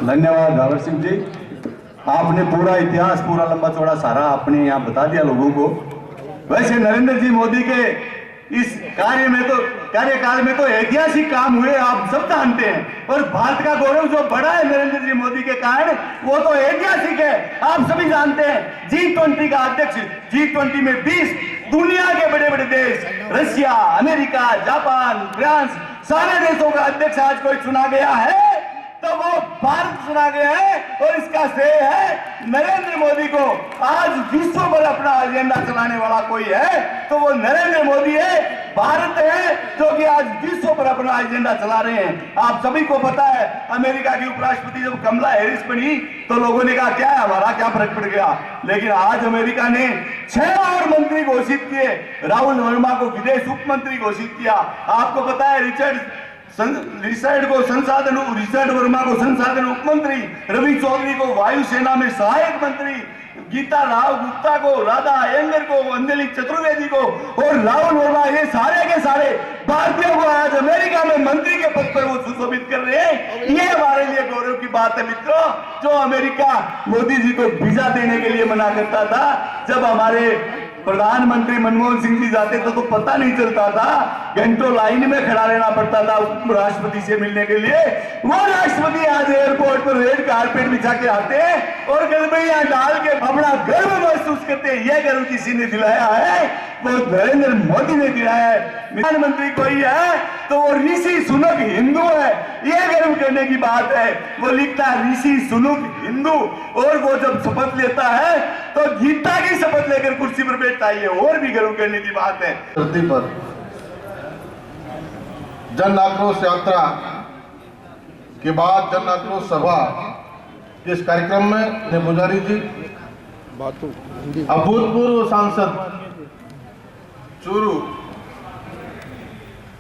धन्यवाद धावर सिंह जी, आपने पूरा इतिहास, पूरा लंबा चौड़ा सारा आपने यहाँ बता दिया लोगों को। वैसे नरेंद्र जी मोदी के इस कार्यकाल में तो ऐतिहासिक काम हुए, आप सब जानते हैं। और भारत का गौरव जो बढ़ा है नरेंद्र जी मोदी के कारण, वो तो ऐतिहासिक है, आप सभी जानते हैं। G20 का अध्यक्ष, G20 में 20 दुनिया के बड़े बड़े देश, रशिया, अमेरिका, जापान, फ्रांस, सारे देशों का अध्यक्ष आज कोई चुना गया है तो वो भारत चुना गया है। और इसका श्रेय है नरेंद्र मोदी को। आज विश्व पर अपना एजेंडा चलाने वाला कोई है तो वो नरेंद्र मोदी है, भारत है, जो कि आज विश्व पर अपना एजेंडा चला रहे हैं। आप सभी को पता है, अमेरिका की उपराष्ट्रपति जब कमला हैरिस बनी तो लोगों ने कहा क्या है, हमारा क्या फर्क पड़ गया। लेकिन आज अमेरिका ने 6 और मंत्री घोषित किए। राहुल वर्मा को विदेश उप मंत्री घोषित किया। आपको पता है रिचर्ड वर्मा को संसाधन उप मंत्री, रवि चौधरी को वायुसेना में सहायक मंत्री, गीता राव गुप्ता को, राधा अयंगर को, अंजलि चतुर्वेदी को और राहुल वर्मा, ये सारे के सारे भारतीयों को आज अमेरिका में मंत्री के पद पर वो सुशोभित कर रहे हैं। ये हमारे लिए गौरव की बात है मित्रों। जो अमेरिका मोदी जी को वीजा देने के लिए मना करता था, जब हमारे प्रधानमंत्री मनमोहन सिंह जी जाते थे तो पता नहीं चलता था, घंटों लाइन में खड़ा रहना पड़ता था राष्ट्रपति से मिलने के लिए। वो राष्ट्रपति आज एयरपोर्ट पर रेड कारपेट बिछा के आते हैं और गलबैया डाल के अपना गर्व महसूस करते हैं। यह गर्व किसी ने दिलाया है, वो नरेंद्र मोदी ने दिलाया है। प्रधानमंत्री कोई है तो वो ऋषि सुनक हिंदू है, यह गर्व करने की बात है। वो लिखता है ऋषि सुनक हिंदू, और वो जब शपथ लेता है तो गीता की शपथ लेकर कुर्सी पर बैठता है, और भी गर्व करने की बात है। धरती पर जन आक्रोश यात्रा के बाद जन आक्रोश सभा के इस कार्यक्रम में ने पुजारी जी, अभूतपूर्व सांसद चूरू,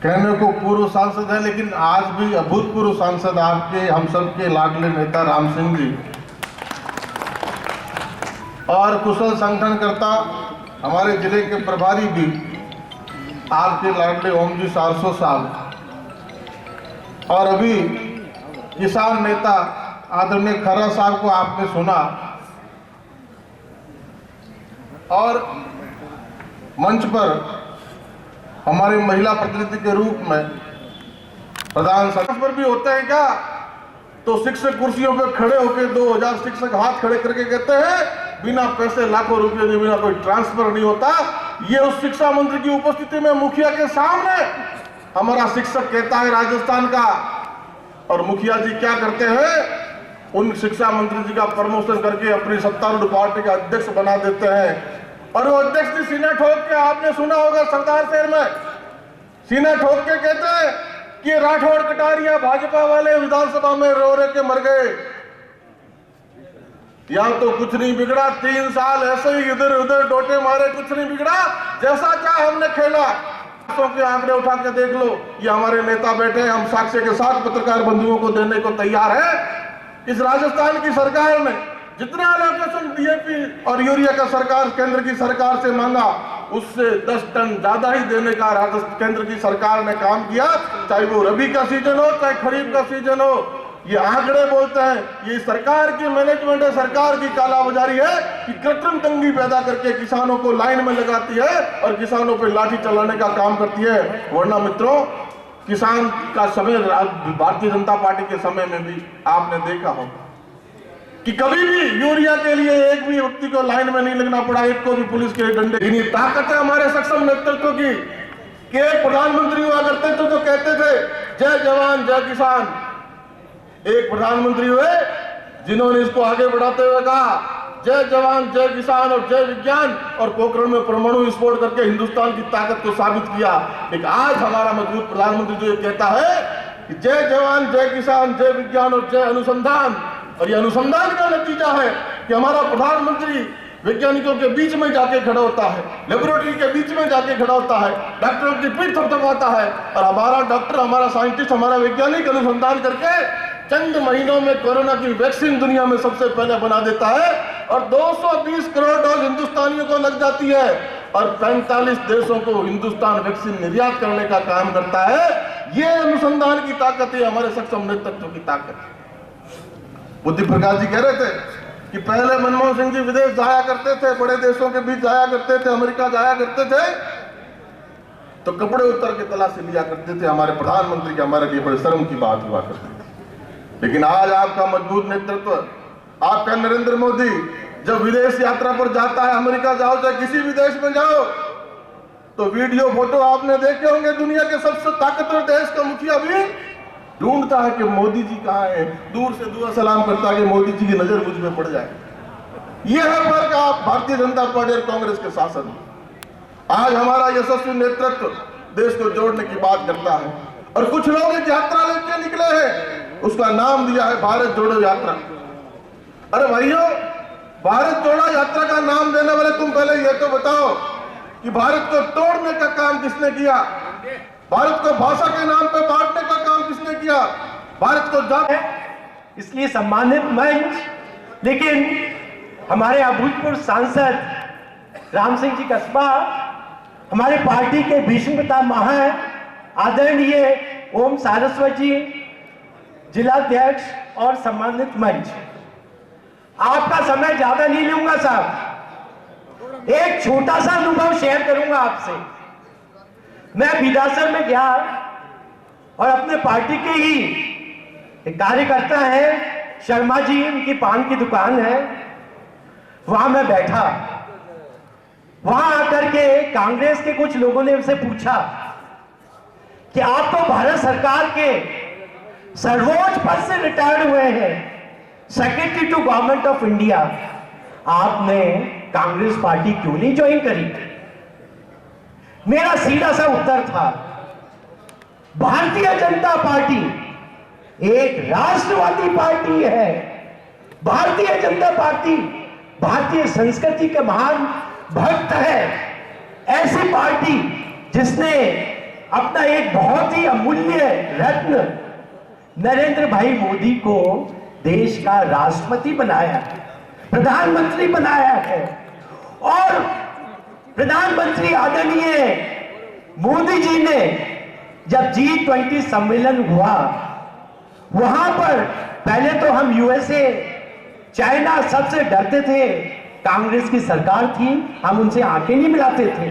कहने को पूर्व सांसद है लेकिन आज भी अभूतपूर्व सांसद आपके, हम सब के लाडले नेता राम सिंह जी, और कुशल संगठनकर्ता हमारे जिले के प्रभारी भी आपके लाडले ओम जी 400 साल, और अभी किसान नेता आदरणीय खरा साहब को आपने सुना, और मंच पर हमारे महिला प्रतिनिधि के रूप में प्रधान सदस्य पर भी होते हैं क्या, तो शिक्षक कुर्सियों पर खड़े होकर 2000 शिक्षक हाथ खड़े करके कहते हैं बिना पैसे लाखों रुपए के बिना कोई ट्रांसफर नहीं होता। ये उस शिक्षा मंत्री की उपस्थिति में मुखिया के सामने हमारा शिक्षक कहता है राजस्थान का, और मुखिया जी क्या करते हैं, उन शिक्षा मंत्री जी का प्रमोशन करके अपनी सत्तारूढ़ पार्टी का अध्यक्ष बना देते हैं। और वो अध्यक्ष जी सीना ठोक के, आपने सुना होगा सरदार शहर में सीना ठोक के कहते हैं कि राठौड़ कटारिया भाजपा वाले विधानसभा में रो रे के मर गए। यहाँ तो कुछ नहीं बिगड़ा, 3 साल ऐसे ही इधर उधर डोटे मारे, कुछ नहीं बिगड़ा, जैसा चाह हमने खेला। के आंकड़े उठा के देख लो, ये हमारे नेता बैठे हैं, हम साक्ष्य के साथ पत्रकार बंधुओं को देने को तैयार है। इस राजस्थान की सरकार ने जितना एलोकेशन डीएपी और यूरिया का सरकार केंद्र की सरकार से मांगा, उससे 10 टन ज्यादा ही देने का राजस्थान केंद्र की सरकार ने काम किया, चाहे वो रबी का सीजन हो चाहे खरीफ का सीजन हो। ये आंकड़े बोलते हैं, ये सरकार की मैनेजमेंट है, सरकार की कालाबाजारी है कि कृत्रिम तंगी पैदा करके किसानों को लाइन में लगाती है और किसानों पे लाठी चलाने का काम करती है। वरना मित्रों, किसान का समय भारतीय जनता पार्टी के समय में भी आपने देखा हो कि कभी भी यूरिया के लिए एक भी व्यक्ति को लाइन में नहीं लगना पड़ा, एक को भी पुलिस के डंडे। इतनी ताकत है हमारे सक्षम नेतृत्व की कि प्रधानमंत्री हुआ करते थे तो कहते थे जय जवान जय किसान। एक प्रधानमंत्री हुए जिन्होंने इसको आगे बढ़ाते हुए कहा जय जवान जय किसान और जय विज्ञान, और पोखरण में परमाणु विस्फोट करके हिंदुस्तान की ताकत को साबित किया। एक आज हमारा मजबूत प्रधानमंत्री जो ये कहता है कि जय जवान जय किसान जय विज्ञान और जय अनुसंधान, और ये अनुसंधान का नतीजा है कि हमारा प्रधानमंत्री वैज्ञानिकों के बीच में जाके खड़ा होता है, लेबोरेटरी के बीच में जाके खड़ा होता है, डॉक्टरों की पीठ थपथपाता है, और हमारा डॉक्टर, हमारा साइंटिस्ट, हमारा वैज्ञानिक अनुसंधान करके चंद महीनों में कोरोना की वैक्सीन दुनिया में सबसे पहले बना देता है, और 220 करोड़ डोज हिंदुस्तानियों को लग जाती है, और 45 देशों को हिंदुस्तान वैक्सीन निर्यात करने का काम करता है। ये अनुसंधान की ताकत है, हमारे सक्षम नेतृत्व की ताकत है। बुद्धि प्रकाश जी कह रहे थे कि पहले मनमोहन सिंह जी विदेश जाया करते थे, बड़े देशों के बीच जाया करते थे, अमेरिका जाया करते थे, तो कपड़े उतर के तलाशी लिया करते थे हमारे प्रधानमंत्री के, हमारे लिए बड़े शर्म की बात हुआ करती थी। लेकिन आज आपका मजबूत नेतृत्व, आपका नरेंद्र मोदी जब विदेश यात्रा पर जाता है, अमेरिका जाओ चाहे किसी भी देश में जाओ, तो वीडियो फोटो आपने देखे होंगे, दुनिया के सबसे ताकतवर देश का मुखिया भी ढूंढता है कि मोदी जी कहाँ है, दूर से दुआ सलाम करता है कि मोदी जी की नजर मुझ में पड़ जाए। यह है फर्क आप भारतीय जनता पार्टी और कांग्रेस के शासन में। आज हमारा यशस्वी नेतृत्व देश को जोड़ने की बात करता है, और कुछ लोग एक यात्रा लेके निकले हैं, उसका नाम दिया है भारत जोड़ो यात्रा। अरे भाइयों, भारत जोड़ो यात्रा का नाम देने वाले तुम पहले ये तो बताओ कि भारत को तोड़ने का काम किसने किया, भारत को भाषा के नाम पे बांटने का काम किसने किया, भारत को जात। इसलिए सम्मानित मंच, लेकिन हमारे अभूतपूर्व सांसद राम सिंह जी कस्बा, हमारे पार्टी के भीष्म पितामह महा आदरणीय ओम सारस्वत जी, जिलाध्यक्ष और सम्मानित मंच, आपका समय ज्यादा नहीं लूंगा साहब। एक छोटा सा अनुभव शेयर करूंगा आपसे। मैं बिदासर में गया और अपने पार्टी के ही एक कार्यकर्ता है शर्मा जी, उनकी पान की दुकान है, वहां मैं बैठा। वहां आकर के कांग्रेस के कुछ लोगों ने उनसे पूछा कि आप तो भारत सरकार के सर्वोच्च पद से रिटायर्ड हुए हैं, secretary to government of India, आपने कांग्रेस पार्टी क्यों नहीं ज्वाइन करी? मेरा सीधा सा उत्तर था, भारतीय जनता पार्टी एक राष्ट्रवादी पार्टी है। भारतीय जनता पार्टी भारतीय संस्कृति के महान भक्त है। ऐसी पार्टी जिसने अपना एक बहुत ही अमूल्य रत्न नरेंद्र भाई मोदी को देश का राष्ट्रपति बनाया है, प्रधानमंत्री बनाया है, और प्रधानमंत्री आदरणीय मोदी जी ने जब G20 सम्मेलन हुआ, वहां पर पहले तो हम यूएसए, चाइना सबसे डरते थे, कांग्रेस की सरकार थी, हम उनसे आंखें नहीं मिलाते थे।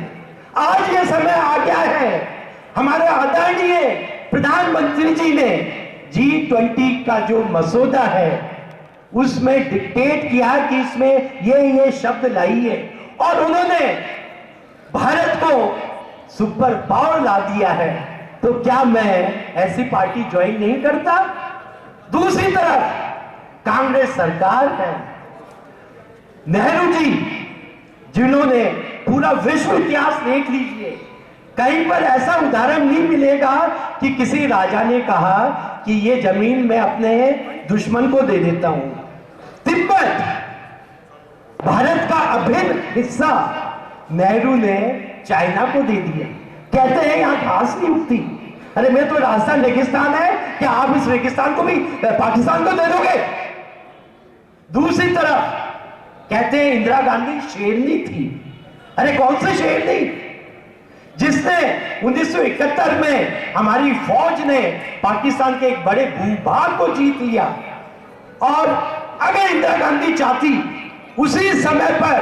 आज ये समय आ गया है, हमारे आदरणीय प्रधानमंत्री जी ने G20 का जो मसौदा है उसमें डिक्टेट किया कि इसमें ये शब्द लाइए, और उन्होंने भारत को सुपर पावर ला दिया है। तो क्या मैं ऐसी पार्टी ज्वाइन नहीं करता? दूसरी तरफ कांग्रेस सरकार है, नेहरू जी जिन्होंने पूरा विश्व इतिहास देख लीजिए, कहीं पर ऐसा उदाहरण नहीं मिलेगा कि किसी राजा ने कहा कि ये जमीन मैं अपने दुश्मन को दे देता हूं। तिब्बत भारत का अभिन्न हिस्सा नेहरू ने चाइना को दे दिया। कहते हैं यहां घास नहीं उगती। अरे मैं तो राजस्थान रेगिस्तान है, क्या आप इस रेगिस्तान को भी पाकिस्तान को दे दोगे? दूसरी तरफ कहते हैं इंदिरा गांधी शेरनी थी। अरे कौन सी शेरनी? जिसने 1971 में हमारी फौज ने पाकिस्तान के एक बड़े भूभाग को जीत लिया, और अगर इंदिरा गांधी चाहती उसी समय पर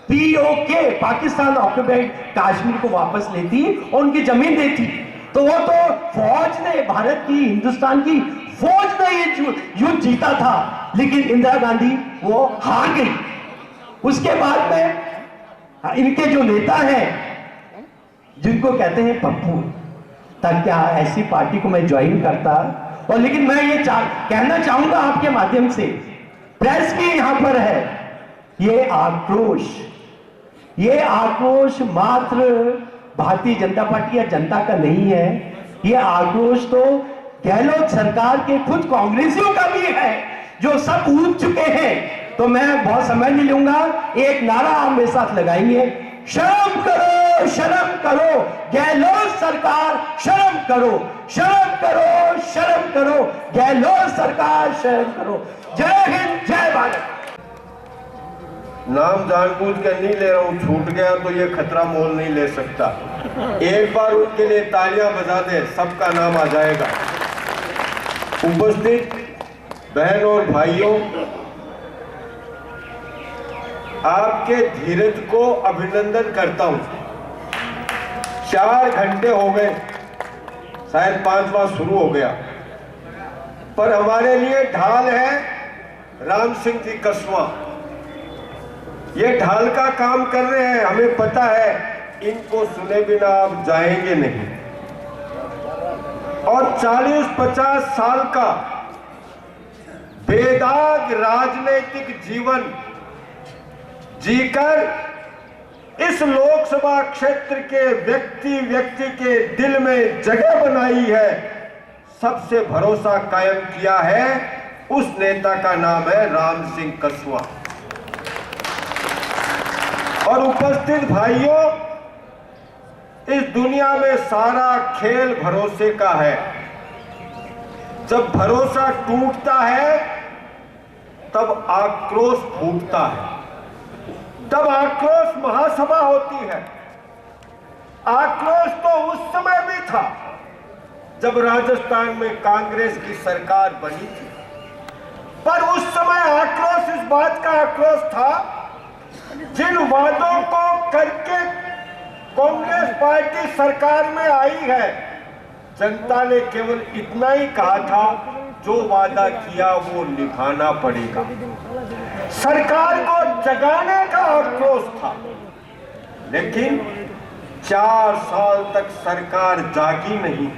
पीओके, पाकिस्तान ऑक्युपाइड कश्मीर को वापस लेती और उनकी जमीन देती, तो वो तो फौज ने, भारत की, हिंदुस्तान की फौज ने ये युद्ध जीता था, लेकिन इंदिरा गांधी वो हार गई। उसके बाद में इनके जो नेता हैं जिनको कहते हैं पप्पू, तब क्या ऐसी पार्टी को मैं ज्वाइन करता? और लेकिन मैं ये कहना चाहूंगा आपके माध्यम से, प्रेस की यहां पर है, ये आक्रोश मात्र भारतीय जनता पार्टी या जनता का नहीं है, ये आक्रोश तो गहलोत सरकार के खुद कांग्रेसियों का भी है, जो सब ऊब चुके हैं। तो मैं बहुत समय नहीं लूंगा, एक नारा आप मेरे साथ लगाएंगे, शर्म करो, शर्म करो गहलोत सरकार, शर्म करो, शर्म करो, शर्म करो गहलोत सरकार, शर्म करो। जय हिंद, जय भारत। नाम जानबूझ के नहीं ले रहा हूं, छूट गया तो ये खतरा मोल नहीं ले सकता। एक बार उनके लिए तालियां बजा दें, सबका नाम आ जाएगा। उपस्थित बहन और भाइयों, आपके धीरज को अभिनंदन करता हूं। 4 घंटे हो गए, शायद 5वां शुरू हो गया, पर हमारे लिए ढाल है राम सिंह जी कसवा। ये ढाल का काम कर रहे हैं, हमें पता है इनको सुने बिना आप जाएंगे नहीं। और 40-50 साल का बेदाग राजनीतिक जीवन जीकर इस लोकसभा क्षेत्र के व्यक्ति के दिल में जगह बनाई है, सबसे भरोसा कायम किया है, उस नेता का नाम है राम सिंह कसवा। और उपस्थित भाइयों, इस दुनिया में सारा खेल भरोसे का है। जब भरोसा टूटता है तब आक्रोश फूटता है, तब आक्रोश महासभा होती है। आक्रोश तो उस समय भी था जब राजस्थान में कांग्रेस की सरकार बनी थी, पर उस समय आक्रोश इस बात का आक्रोश था, जिन वादों को करके कांग्रेस पार्टी सरकार में आई है, जनता ने केवल इतना ही कहा था, जो वादा किया वो निभाना पड़ेगा। सरकार को जगाने का आक्रोश था, लेकिन 4 साल तक सरकार जागी नहीं,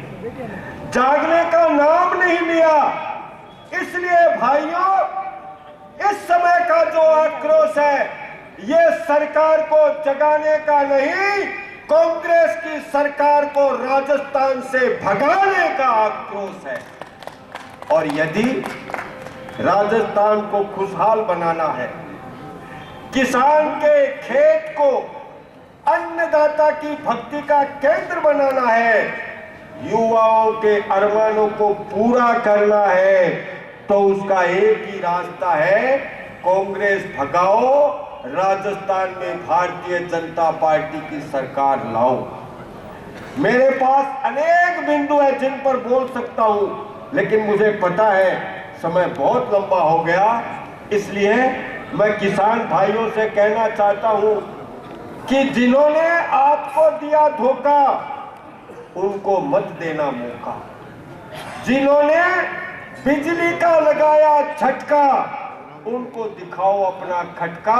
जागने का नाम नहीं लिया। इसलिए भाइयों, इस समय का जो आक्रोश है, ये सरकार को जगाने का नहीं, कांग्रेस की सरकार को राजस्थान से भगाने का आक्रोश है। और यदि राजस्थान को खुशहाल बनाना है, किसान के खेत को अन्नदाता की भक्ति का केंद्र बनाना है, युवाओं के अरमानों को पूरा करना है, तो उसका एक ही रास्ता है, कांग्रेस भगाओ, राजस्थान में भारतीय जनता पार्टी की सरकार लाओ। मेरे पास अनेक बिंदु है जिन पर बोल सकता हूं, लेकिन मुझे पता है समय बहुत लंबा हो गया, इसलिए मैं किसान भाइयों से कहना चाहता हूं कि जिन्होंने आपको दिया धोखा, उनको मत देना मौका। जिन्होंने बिजली का लगाया झटका, उनको दिखाओ अपना खटका।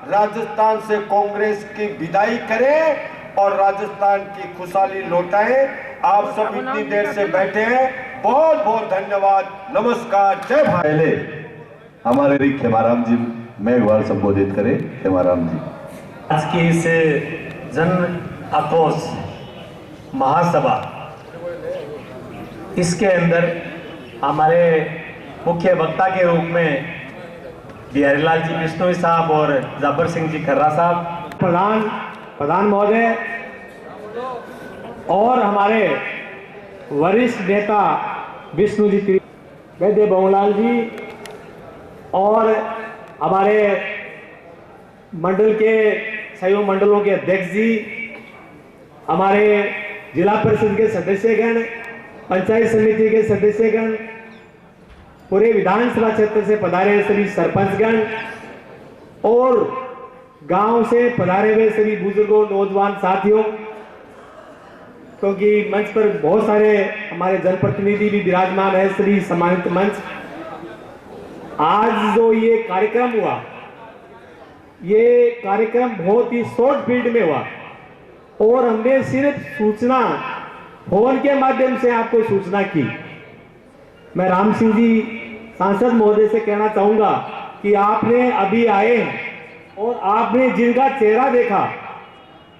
राजस्थान से कांग्रेस की विदाई करें और राजस्थान की खुशहाली लौटाएं। आप सब इतनी देर से बैठे हैं, बहुत बहुत धन्यवाद। नमस्कार, जय भारत। पहले हमारे खेमाराम जी मेघवाल संबोधित करें। खेमाराम जी। आज की इस जन आक्रोश महासभा, इसके अंदर हमारे मुख्य वक्ता के रूप में बिहारीलाल जी बिश्नोई साहब और जब्बर सिंह जी खर्रा साहब, प्रधान महोदय और हमारे वरिष्ठ नेता विष्णु जी, वैद्य बहुलाल जी और हमारे मंडल के सहयोग मंडलों के अध्यक्ष जी, हमारे जिला परिषद के सदस्यगण, पंचायत समिति के सदस्यगण, पूरे विधानसभा क्षेत्र से पधारे सभी सरपंचगण और गांव से पधारे हुए सभी बुजुर्गों, नौजवान साथियों, क्योंकि मंच पर बहुत सारे हमारे जनप्रतिनिधि भी विराजमान है, सभी सम्मानित मंच। आज जो ये कार्यक्रम हुआ, ये कार्यक्रम बहुत ही शॉर्ट पीरियड में हुआ और हमने सिर्फ सूचना फोन के माध्यम से आपको सूचना की। मैं राम सिंह जी सांसद महोदय से कहना चाहूंगा कि आपने अभी आए हैं और आपने जिनका चेहरा देखा,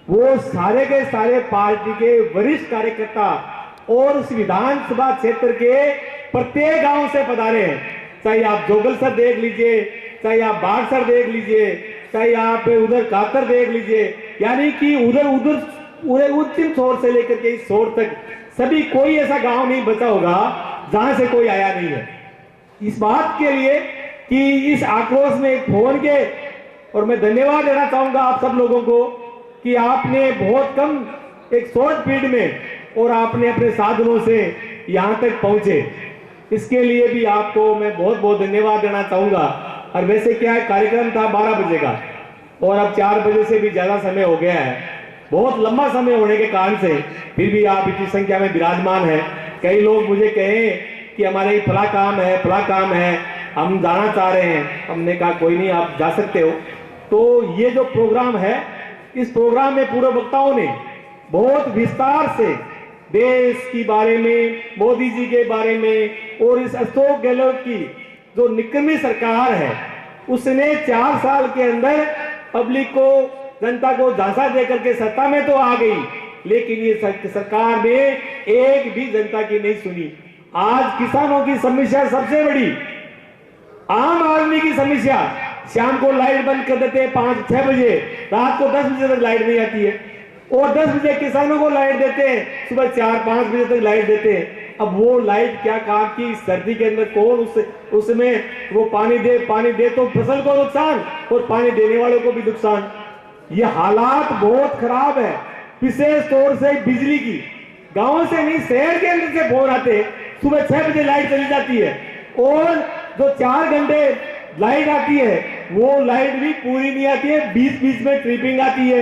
वो सारे के सारे पार्टी के वरिष्ठ कार्यकर्ता और उस विधानसभा क्षेत्र के प्रत्येक गांव से पधारे हैं। चाहे आप जोगलसर देख लीजिए, चाहे आप बागसर देख लीजिए, चाहे आप उधर कातर देख लीजिए, यानी कि उधर उच्चम छोर से लेकर के इस छोर तक सभी, कोई ऐसा गांव नहीं बचा होगा जहां से कोई आया नहीं है। इस बात के लिए कि इस आक्रोश में एक फोन के, और मैं धन्यवाद देना चाहूंगा आप सब लोगों को कि आपने बहुत कम एक शॉर्ट पीरियड में और आपने अपने साधनों से यहाँ तक पहुंचे, इसके लिए भी आपको मैं बहुत बहुत धन्यवाद देना चाहूंगा। और वैसे क्या है, कार्यक्रम था 12 बजे का और अब 4 बजे से भी ज्यादा समय हो गया है। बहुत लंबा समय होने के कारण से फिर भी आप इतनी संख्या में विराजमान है। कई लोग मुझे कहें कि हमारे फला काम है, हम जाना चाह रहे हैं। हमने कहा कोई नहीं, आप जा सकते हो। तो ये जो प्रोग्राम है, इस प्रोग्राम में पूर्व वक्ताओं ने बहुत विस्तार से देश के बारे में, मोदी जी के बारे में और इस अशोक गहलोत की जो निकम्मी सरकार है, उसने 4 साल के अंदर पब्लिक को, जनता को झांसा देकर के सत्ता में तो आ गई, लेकिन ये सरकार ने एक भी जनता की नहीं सुनी। आज किसानों की समस्या सबसे बड़ी, आम आदमी की समस्या, शाम को लाइट बंद कर देते हैं 5-6 बजे, रात को 10 बजे तक लाइट नहीं आती है, और 10 बजे किसानों को लाइट देते हैं, सुबह 4-5 बजे तक लाइट देते हैं। अब वो लाइट क्या काम की, सर्दी के अंदर कौन उसमें वो पानी दे तो फसल को नुकसान और पानी देने वालों को भी नुकसान। ये हालात बहुत खराब है। विशेष तौर से बिजली की, गांव से नहीं शहर के अंदर से फोन आते, सुबह 6 बजे लाइट चली जाती है और जो 4 घंटे लाइट आती है वो लाइट भी पूरी नहीं आती है, बीच में ट्रिपिंग आती है।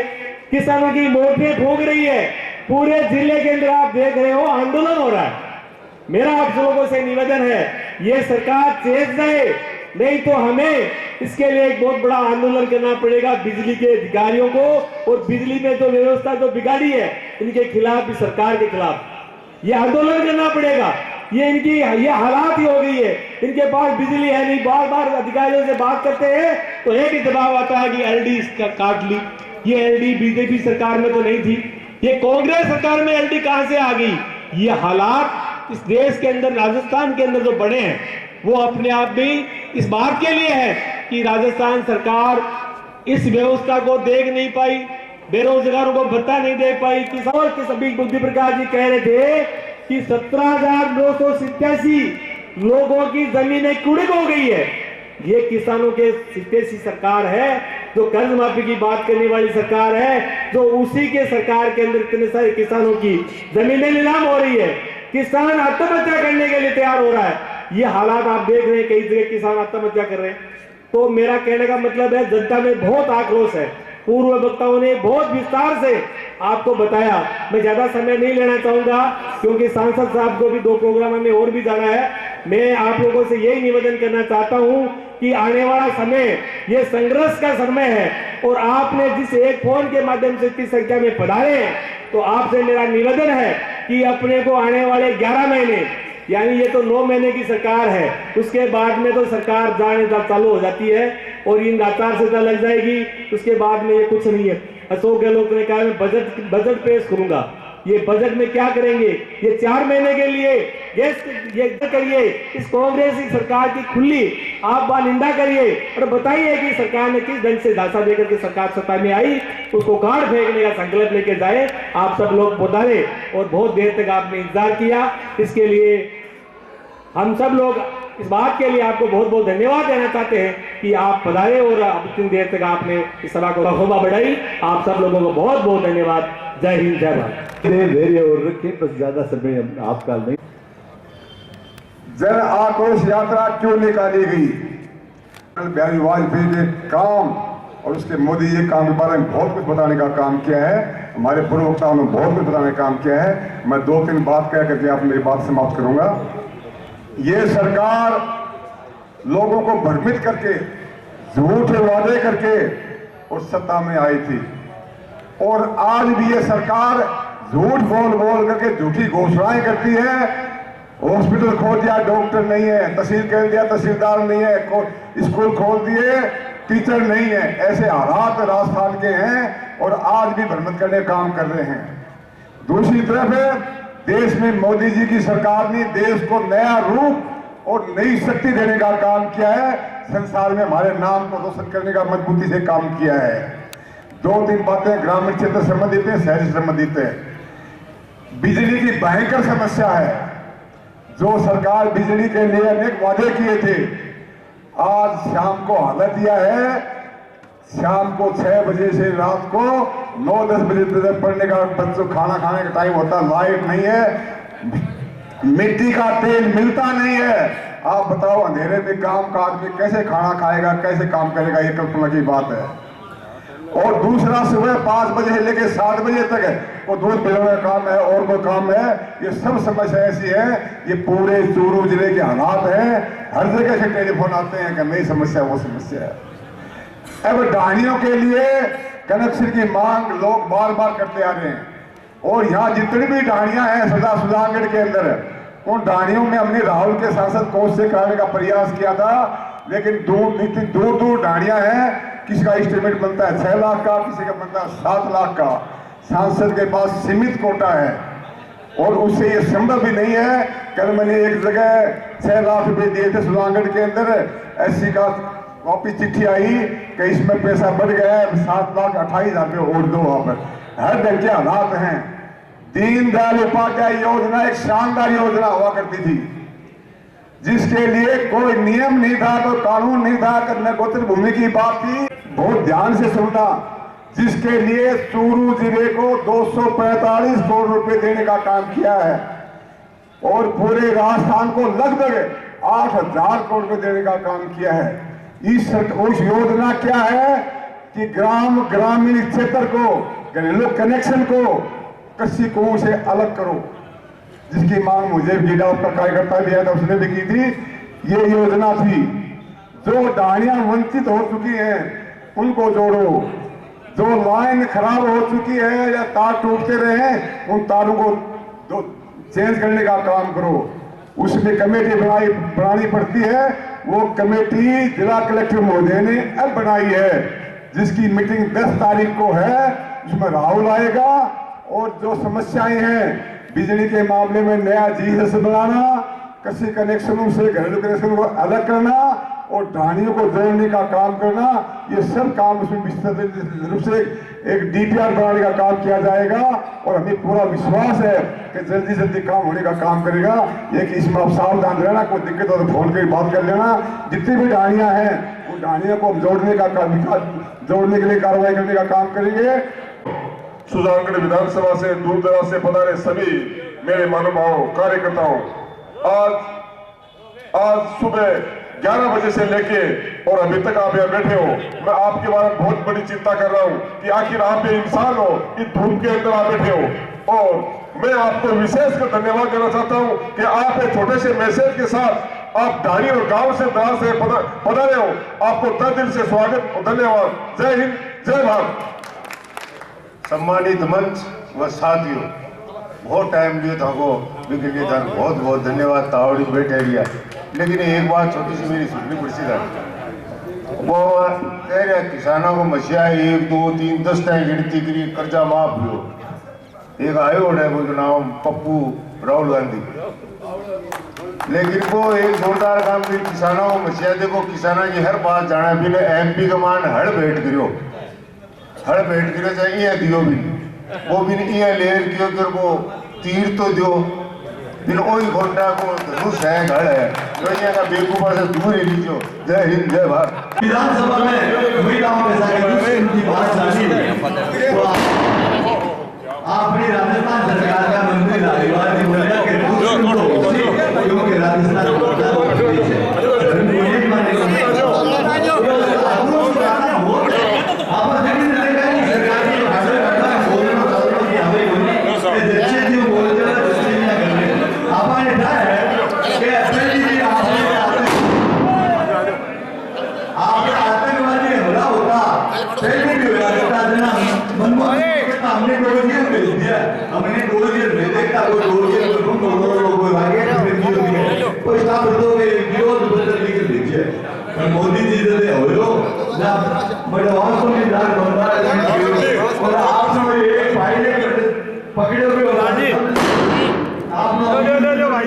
किसानों की मोटरें ठोक रही है। पूरे जिले के अंदर आप देख रहे हो आंदोलन हो रहा है। मेरा आप लोगों से निवेदन है, ये सरकार चेत जाए, नहीं तो हमें इसके लिए एक बहुत बड़ा आंदोलन करना पड़ेगा बिजली के अधिकारियों को, और बिजली में जो व्यवस्था जो बिगाड़ी है इनके खिलाफ भी, सरकार के खिलाफ ये आंदोलन करना पड़ेगा। ये हालात ही हो गई है, इनके पास बिजली है नहीं, बार अधिकारियों से बात करते हैं तो एक ही जवाब आता है कि एलडी इसका काट ली। ये एलडी बीजेपी सरकार में तो नहीं थी, ये कांग्रेस सरकार में एलडी कहां से आ गई। ये हालात इस देश के अंदर, राजस्थान के अंदर जो बने हैं, वो अपने आप में इस बात के लिए है कि राजस्थान सरकार इस व्यवस्था को देख नहीं पाई, बेरोजगारों को भत्ता नहीं दे पाई। किसान के सभी बुद्धि प्रकाश जी कह रहे थे कि 17,987 लोगों की जमीनें कुड़क हो गई है। ये किसानों के सिद्देसी सरकार है, जो कर्ज माफी की बात करने वाली सरकार है, जो उसी के सरकार के अंदर इतने सारे किसानों की जमीनें नीलाम हो रही है। किसान आत्महत्या करने के लिए तैयार हो रहा है। ये हालात आप देख रहे हैं, कई जगह किसान आत्महत्या कर रहे हैं। तो मेरा कहने का मतलब है, जनता में बहुत आक्रोश है। पूर्व वक्ताओं ने बहुत विस्तार से आपको बताया, मैं ज्यादा समय नहीं लेना चाहूंगा क्योंकि सांसद साहब को भी 2 प्रोग्रामों में और भी जाना है। मैं आप लोगों से यही निवेदन करना चाहता हूं कि आने वाला समय ये संघर्ष का समय है, और आपने जिस एक फोन के माध्यम से इतनी संख्या में पधारे हैं, तो आपसे मेरा निवेदन है कि अपने को आने वाले 11 महीने, यानी ये तो 9 महीने की सरकार है, उसके बाद में तो सरकार जाने चालू हो जाती है और इन आचार संहिता लग जाएगी, उसके बाद में ये कुछ नहीं है। अशोक गहलोत ने कहा मैं बजट पेश करूंगा। ये बजट में क्या करेंगे? ये 4 महीने के लिए ये करिए, इस कांग्रेस की सरकार की खुली आप निंदा करिए और बताइए कि सरकार ने किस ढंग से झांसा देकर के सरकार सत्ता में आई, उसको गाड़ फेंकने का संकल्प लेके जाए। आप सब लोग पधारे और बहुत देर तक आपने इंतजार किया, इसके लिए हम सब लोग इस बात के लिए आपको बहुत बहुत धन्यवाद देना चाहते हैं कि आप पधारे और इतनी देर तक आपने इस सभा को शोभा बढ़ाई। आप सब लोगों को बहुत बहुत धन्यवाद। जय हिंद, जय भारत। धैर्य और रखें, बस ज्यादा समय आपका नहीं। जन आक्रोश यात्रा क्यों निकाली गई? अटल बिहारी वाजपेयी के काम और उसके मोदी जी काम के बारे में बहुत कुछ बताने का काम किया है। हमारे पूर्व वक्ताओं ने बहुत कुछ बताने का काम किया है। मैं 2-3 बात कह करके आप मेरी बात समाप्त करूंगा। ये सरकार लोगों को भ्रमित करके, झूठे वादे करके और सत्ता में आई थी, और आज भी ये सरकार झूठ बोल करके झूठी घोषणाएं करती है। हॉस्पिटल खोल दिया, डॉक्टर नहीं है, तहसील कर दिया, तहसीलदार नहीं है, स्कूल खोल दिए, टीचर नहीं है। ऐसे हालात राजस्थान के हैं और आज भी भ्रमित करने का काम कर रहे हैं। दूसरी तरफ देश में मोदी जी की सरकार ने देश को नया रूप और नई शक्ति देने का काम किया है। संसार में हमारे नाम को रोशन करने का मजबूती से काम किया है। 2-3 बातें ग्रामीण क्षेत्र संबंधित है, शहर से संबंधित है। बिजली की भयंकर समस्या है। जो सरकार बिजली के लिए अनेक वादे किए थे, आज शाम को हालत यह है, शाम को 6 बजे से रात को 9-10 बजे तक पढ़ने का, बच्चों खाना खाने का टाइम होता है, लाइट नहीं है, मिट्टी का तेल मिलता नहीं है। आप बताओ अंधेरे में काम का आदमी कैसे खाना खाएगा, कैसे काम करेगा, ये कल्पना की बात है। और दूसरा सुबह 5 बजे से लेकर 7 बजे तक है वो दूध पिलाने का काम है और कोई काम है। ये सब समस्या ऐसी है, ये पूरे चूरू जिले के हालात हैं। हर जगह से टेलीफोन आते हैं कि नई समस्या वो समस्या है। अब डाहनियों के लिए कनेक्शन की मांग लोग बार बार करते आ रहे हैं और यहाँ जितनी भी डाहनियां हैं सदा सुजानगढ़ के अंदर, उन डाहनियों में हमने राहुल के सांसद कोष से कराने का प्रयास किया था, लेकिन दूर दूर डाहनियां हैं। किसी का एस्टिमेट बनता है 6 लाख का, किसी का बनता है 7 लाख का। सांसद के पास सीमित कोटा है और उससे ये संभव भी नहीं है। कल मैंने एक जगह 6 लाख रुपए दिए थे सुजानगढ़ के अंदर, एससी का वापिस चिट्ठी आई कि इसमें पैसा बढ़ गया है, 7,28,000 रुपये और दो। वहां पर हर ढंग के हालात हैं। दीनदयाल उपाध्याय योजना एक शानदार योजना हुआ करती थी, जिसके लिए कोई नियम नहीं था, कोई कानून नहीं था, न गोचर भूमि की बात थी। बहुत ध्यान से सुनता, जिसके लिए चूरू जिले को 245 करोड़ रुपए देने का काम किया है और पूरे राजस्थान को लगभग 8,000 करोड़ रुपए देने का काम किया है। उस योजना क्या है कि ग्रामीण क्षेत्र को, घरेलू कनेक्शन को कृषि कुओं से अलग करो, जिसकी मांग मुझे गीडा का कार्यकर्ता भी आया था, उसने भी की थी। ये योजना थी। जो डाहनियां वंचित हो चुकी हैं उनको जोड़ो, जो लाइन खराब हो चुकी है या तार टूटते रहे उन तारों को चेंज करने का काम करो। उसमें कमेटी बनानी पड़ती है। वो कमेटी जिला कलेक्टर महोदय ने अब बनाई है, जिसकी मीटिंग 10 तारीख को है। उसमें राहुल आएगा और जो समस्याएं हैं बिजली के मामले में नया जीएस बनाना, कृषि कनेक्शनों से घरेलू कनेक्शन को अलग करना और डाहनियों को जोड़ने का काम करना, ये सब काम उसमें विस्तृत रूप से एक डीपीआर बनाने का काम किया जाएगा। और हमें पूरा विश्वास है कि जल्दी जल्दी काम होने का काम करेगा। ये कि इसमें आप सावधान रहना, कोई दिक्कत हो तो फोन करके बात कर लेना। जितनी भी डाहनियां हैं उन डाहनियों को जोड़ने के लिए कार्रवाई करने का काम करेंगे। सुजानगढ़ विधानसभा से दूर दराज से पधारे सभी मेरे महानुभावों, कार्यकर्ताओं, आज सुबह 11 बजे से लेके और अभी तक आप यहाँ बैठे हो। मैं आपके बारे में बहुत बड़ी चिंता कर रहा हूँ कि आखिर आप ये इंसान हो, इस धूप के अंदर आप बैठे हो। और मैं आपको विशेष कर धन्यवाद देना चाहता हूँ कि आप एक छोटे से मैसेज के साथ आप डाहनी और गांव से दराज से पधारे हो। आपको तहे दिल से स्वागत और धन्यवाद। जय हिंद, जय भारत। सम्मानित मंच व साथियों, बहुत टाइम दिए था को बहुत बहुत धन्यवाद। तावड़ी बैठे लिया, लेकिन एक बात छोटी सी मेरी सुननी पड़ती था। वो कह रहे किसानों को मसिया 1, 2, 3, 10 टाइम गिनती करी कर्जा माफ हो। एक आयो है वो नाम पप्पू राहुल गांधी, लेकिन वो एक जोरदार काम की किसानों को मसिया। देखो किसाना की हर बात जाना बिना MP का मान हड़ भेंट करो चाहिए दियो भी, वो भी नहीं लेर क्यों कर वो तीर तो दो बिन ओई घंटा को धनुष है घर है तो यहाँ का बेवकूफा से दूर ही लीजिए। जय हिंद, जय भारत। विधानसभा में महिलाओं के साथ उनकी बात चली तो आपने राजस्थान सरकार का मंत्री राजवार ने बोला कि क्योंकि राजस्थान हमने 2 ईयर में देखा कोई 2 ईयर में तुम लोग आगे कोई स्टाफ तो विरोध बदल के लीजिए पर मोदी जी दे होयो ना बड़े वास्तव में दार बनवा और आप सब एक फाइल पकड़े हुए हो आप ले भाई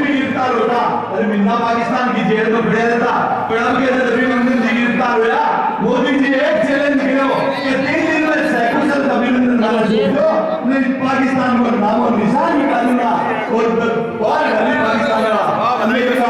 गिरफ्तार होता अरे मिन्ना पाकिस्तान की जेल में पड़ा रहता प्रणाम के अंदर अभिनंदन जी गिरफ्तार हुआ। मोदी जी एक चैलेंज करो कि 3 दिन में सैकुलर अभिनंदन पाकिस्तान को नामो निशान निकालूंगा और पाकिस्तान का अमेरिका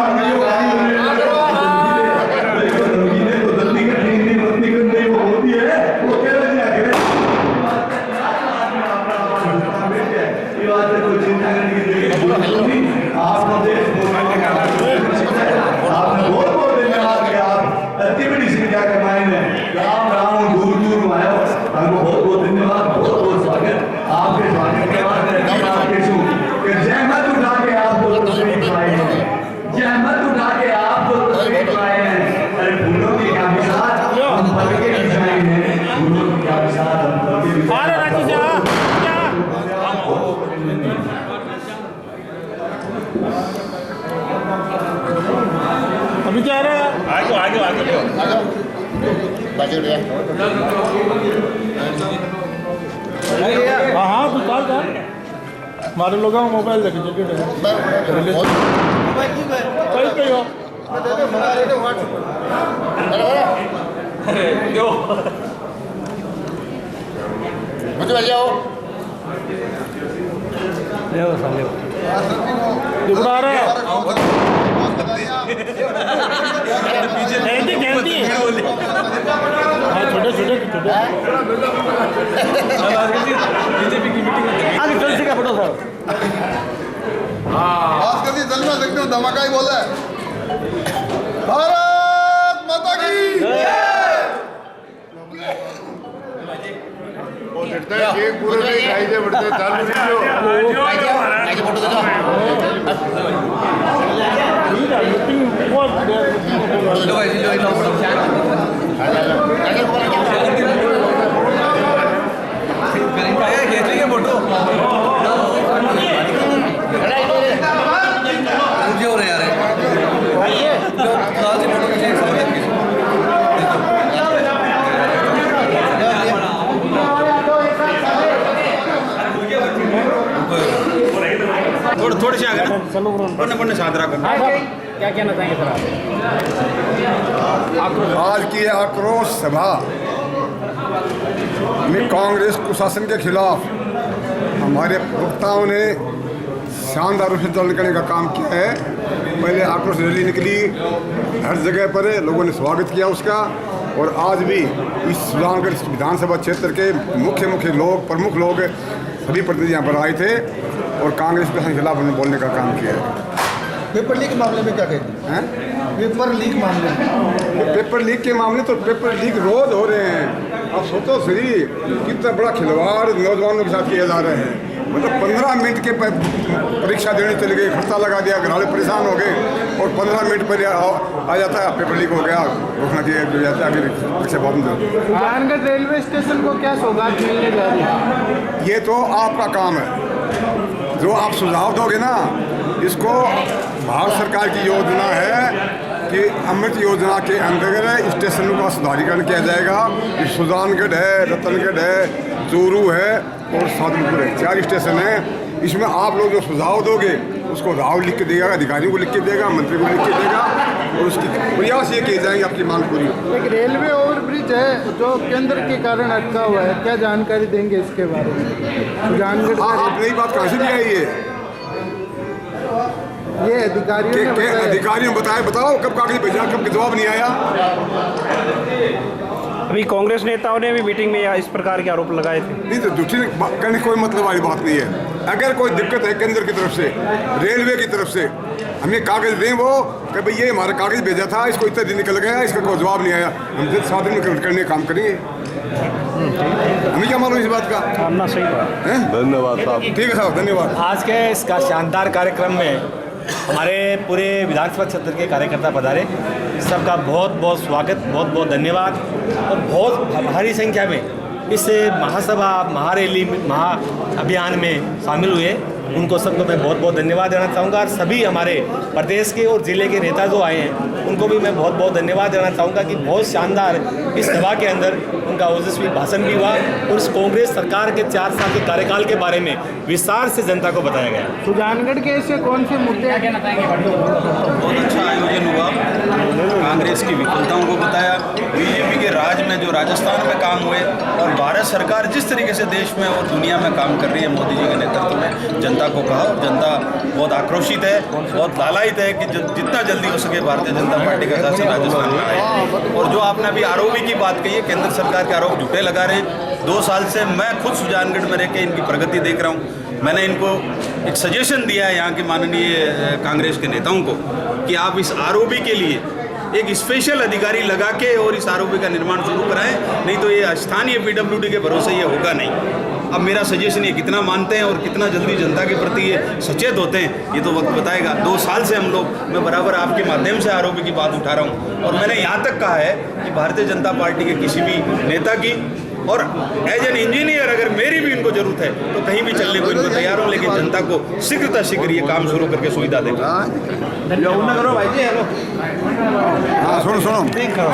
अभी क्या रहा है? आगे आगे आगे हाँ हाँ तू कॉल कर हमारे लोग मोबाइल देखे कहीं कहीं हो मुझे भैया हो दुबड़ा आ रहा है हाँ छोटे छोटे छोटे बीजेपी की मीटिंग आगे चल से क्या फोटो सर बात करती जल में देखते हो धमाका ही बोला है भारत माता की वो देखता है एक पूरे में खाई दे बढ़ते चालू थोड़े से आगे ना पढ़ने साथ रखो क्या कहना चाहेंगे सर आप? आज की यह आक्रोश सभा में कांग्रेस कुशासन के खिलाफ हमारे वक्ताओं ने शानदार रूप से दल करने का काम किया है। पहले आक्रोश रैली निकली, हर जगह पर लोगों ने स्वागत किया उसका, और आज भी इस सुजानगढ़ विधानसभा क्षेत्र के मुख्य लोग, प्रमुख लोग, सभी प्रतिनिधि यहाँ पर आए थे और कांग्रेस के खिलाफ उन्होंने बोलने का काम किया है। पेपर लीक मामले में क्या कहते हैं? पेपर लीक मामले में पेपर लीक के मामले तो पेपर लीक रोज हो रहे हैं। अब सोचो सही कितना बड़ा खिलवाड़ नौजवानों के साथ किए जा रहे हैं। मतलब 15 मिनट के परीक्षा देने चले गए, खर्चा लगा दिया, घर वाले परेशान हो गए, और 15 मिनट पहले आ जाता है पेपर लीक हो गया, घोषणा की जाता है परीक्षा बंद। सुजानगढ़ रेलवे स्टेशन को क्या सौगात मिलने जा रही है? ये तो आपका काम है, जो आप सुझाव दोगे ना, इसको भारत सरकार की योजना है कि अमृत योजना के अंतर्गत स्टेशनों का सुधारीकरण किया जाएगा। ये सुजानगढ़ है, रतनगढ़ है, चूरू है और साधनपुर है, 4 स्टेशन हैं। इसमें आप लोग जो सुझाव दोगे उसको राव लिख के देगा, अधिकारियों को लिख के देगा, मंत्री को लिख के देगा, और उसकी प्रयास ये किए जाएंगे आपकी मांग पूरी। एक रेलवे ओवरब्रिज है जो केंद्र के कारण अटका हुआ है, क्या जानकारी देंगे इसके बारे में? सुजानगढ़ आप नई बात कहाँ से भी आई है? ये अधिकारियों ने बताया। अधिकारियों बताओ कब कागज भेजा, कब जवाब नहीं आया? अभी कांग्रेस नेताओं ने भी मीटिंग में इस प्रकार के आरोप लगाए थे। नहीं तो दूसरी करने कोई मतलब वाली बात नहीं है। अगर कोई दिक्कत है केंद्र की तरफ से, रेलवे की तरफ से, हमें कागज दें वो कि भाई ये हमारा कागज भेजा था, इसको इतना दिन निकल गया, इसका कोई जवाब नहीं आया, हम 7 दिन में करने का काम करेंगे। हमें क्या मालूम इस बात का? मानना सही बात है। धन्यवाद साहब। ठीक है साहब, धन्यवाद। आज के इसका शानदार कार्यक्रम में हमारे पूरे विधानसभा क्षेत्र के कार्यकर्ता पधारे, सबका बहुत बहुत स्वागत, बहुत बहुत धन्यवाद। और बहुत भारी संख्या में इस महासभा, महारैली, महाअभियान में शामिल हुए, उनको सबको मैं बहुत बहुत धन्यवाद देना चाहूँगा। और सभी हमारे प्रदेश के और ज़िले के नेता जो आए हैं उनको भी मैं बहुत बहुत धन्यवाद देना चाहूँगा कि बहुत शानदार इस सभा के अंदर उनका ओजस्वी भाषण भी हुआ और इस कांग्रेस सरकार के 4 साल के कार्यकाल के बारे में विस्तार से जनता को बताया गया। सुजानगढ़ के ऐसे कौन से मुद्दे क्या कहना चाहेंगे? बहुत अच्छा आयोजन हुआ, कांग्रेस की विफलताओं को बताया, बीजेपी के राज में जो राजस्थान में काम हुए, और भारत सरकार जिस तरीके से देश में और दुनिया में काम कर रही है मोदी जी के नेतृत्व में, जनता को कहा। और जनता बहुत आक्रोशित है, बहुत लालायित है कि जितना जल्दी हो सके भारतीय जनता पार्टी का शासन राजस्थान में आए। और जो आपने अभी आरोपी की बात कही है, केंद्र सरकार के आरोप झूठे लगा रहे हैं। 2 साल से मैं खुद सुजानगढ़ में रह के इनकी प्रगति देख रहा हूँ। मैंने इनको एक सजेशन दिया है यहाँ के माननीय कांग्रेस के नेताओं को कि आप इस आरोपी के लिए एक स्पेशल अधिकारी लगा के और इस आरोपी का निर्माण शुरू कराएं, नहीं तो ये स्थानीय पीडब्ल्यूडी के भरोसे ये होगा नहीं। अब मेरा सजेशन ये कितना मानते हैं और कितना जल्दी जनता के प्रति ये सचेत होते हैं, ये तो वक्त बताएगा। 2 साल से हम लोग, मैं बराबर आपके माध्यम से आरोपी की बात उठा रहा हूँ, और मैंने यहाँ तक कहा है कि भारतीय जनता पार्टी के किसी भी नेता की और एज एन इंजीनियर अगर मेरी भी इनको जरूरत है तो कहीं भी चलने को इनको तैयार हूँ, लेकिन जनता को शीघ्रता शीघ्र ये काम शुरू करके सुविधा देंगे। सुनो